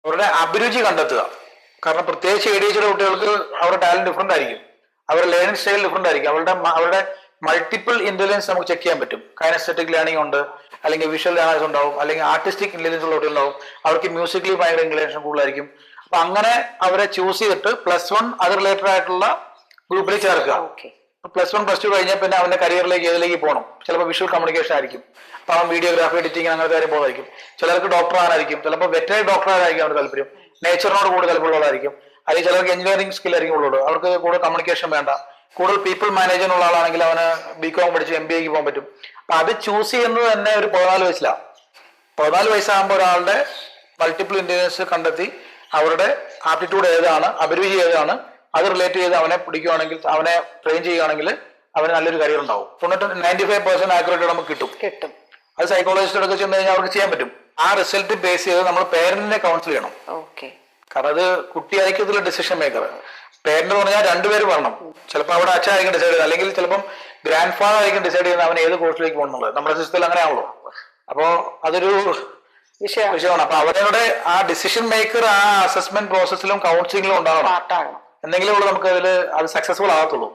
അവരുടെ അഭിരുചി കണ്ടെത്തുക. കാരണം പ്രത്യേകിച്ച് ADHD കുട്ടികൾക്ക് അവരുടെ ടാലന്റ് ഡിഫറെന്റ് ആയിരിക്കും, അവരുടെ ലേണിംഗ് സ്റ്റൈൽ ഡിഫറെന്റ് ആയിരിക്കും. അവരുടെ മൾട്ടിപ്പിൾ ഇന്റലിജൻസ് നമുക്ക് ചെക്ക് ചെയ്യാൻ പറ്റും. കൈനസ്തെറ്റിക് ലേണിംഗ് ഉണ്ട്, അല്ലെങ്കിൽ വിഷ്വൽ ലേണേഴ്സ് ഉണ്ടാവും, അല്ലെങ്കിൽ ആർട്ടിസ്റ്റിക് ഇന്റലിജൻസ് ഉള്ള കുട്ടികളുണ്ടാവും. അവർക്ക് മ്യൂസിക്കലി ഭയങ്കര ഇൻക്ലിനേഷൻ കൂടുതലായിരിക്കും. അപ്പൊ അങ്ങനെ അവരെ ചൂസ് ചെയ്തിട്ട് +1 അത് റിലേറ്റഡ് ആയിട്ടുള്ള ഗ്രൂപ്പിൽ ചേർക്കുക. +1 +2 കഴിഞ്ഞാൽ പിന്നെ അവന്റെ കരിയറിലേക്ക് ഏതിലേക്ക് പോകണം. ചിലപ്പോൾ വിഷ്വൽ കമ്മ്യൂണിക്കേഷൻ ആയിരിക്കും, അപ്പൊ അവൻ വീഡിയോഗ്രാഫി, എഡിറ്റിംഗ് അങ്ങനത്തെ കാര്യം പോകുന്നതായിരിക്കും. ചിലർക്ക് ഡോക്ടർ ആകാനായിരിക്കും, ചിലപ്പോൾ വെറ്ററി ഡോക്ടർ ആകാനായിരിക്കും അവർക്ക് താല്പര്യം, നേച്ചറിനോട് കൂടുതൽ താല്പര്യമുള്ളതായിരിക്കും. അല്ലെങ്കിൽ ചിലർക്ക് എഞ്ചിനീയറിംഗ് സ്കിൽ ആയിരിക്കും ഉള്ളത്, അവർക്ക് കൂടുതൽ കമ്മ്യൂണിക്കേഷൻ വേണ്ട. കൂടുതൽ പീപ്പിൾ മാനേജറിനുള്ള ആളാണെങ്കിൽ അവന് BCom പഠിച്ച് MBAക്ക് പോകാൻ പറ്റും. അപ്പൊ അത് ചൂസ് ചെയ്യുന്നത് തന്നെ ഒരു 14 വയസ്സിലാണ്. 14 വയസ്സാകുമ്പോൾ ഒരാളുടെ മൾട്ടിപ്പിൾ ഇന്റലിജൻസ് കണ്ടെത്തി അവരുടെ ആപ്റ്റിറ്റ്യൂഡ് ഏതാണ്, അഭിരുചി ഏതാണ്, അത് റിലേറ്റ് ചെയ്ത് അവനെ പിടിക്കുകയാണെങ്കിൽ, അവനെ ട്രെയിൻ ചെയ്യുകയാണെങ്കിൽ അവന് നല്ലൊരു കരിയർ ഉണ്ടാവും. 95% ആക്യുറേറ്റ് നമുക്ക് കിട്ടും. അത് സൈക്കോളജിസ്റ്റോടൊക്കെ ചെന്ന് കഴിഞ്ഞാൽ അവർക്ക് ചെയ്യാൻ പറ്റും. ആ റിസൾട്ട് ബേസ് ചെയ്ത് നമ്മൾ പേരന്റിനെ കൗൺസിൽ ചെയ്യണം. കാരണം അത് കുട്ടിയായിരിക്കും ഇതിലെ ഡിസിഷൻ മേക്കർ. പേരന്റ് എന്ന് പറഞ്ഞാൽ 2 പേര് പറയണം. ചിലപ്പോൾ അവിടെ അച്ഛനായിരിക്കും ഡിസൈഡ് ചെയ്യുന്നത്, അല്ലെങ്കിൽ ചിലപ്പം ഗ്രാൻഡ് ഫാദർ ആയിരിക്കും ഡിസൈഡ് ചെയ്യുന്നത് അവൻ ഏത് കോഴ്സിലേക്ക് പോകണമെന്നുള്ളത്. നമ്മുടെ സിസ്റ്റത്തിൽ അങ്ങനെയാണല്ലോ. അപ്പോ അതൊരു വിഷയമാണ്. അപ്പൊ അവരുടെ ആ ഡിസിഷൻ മേക്കർ ആ അസസ്മെന്റ് പ്രോസസ്സിലും കൗൺസിലിംഗിലും ഉണ്ടാവണം. എന്തെങ്കിലും നമുക്ക് അതിൽ അത് സക്സസ്ഫുൾ ആകത്തുള്ളൂ.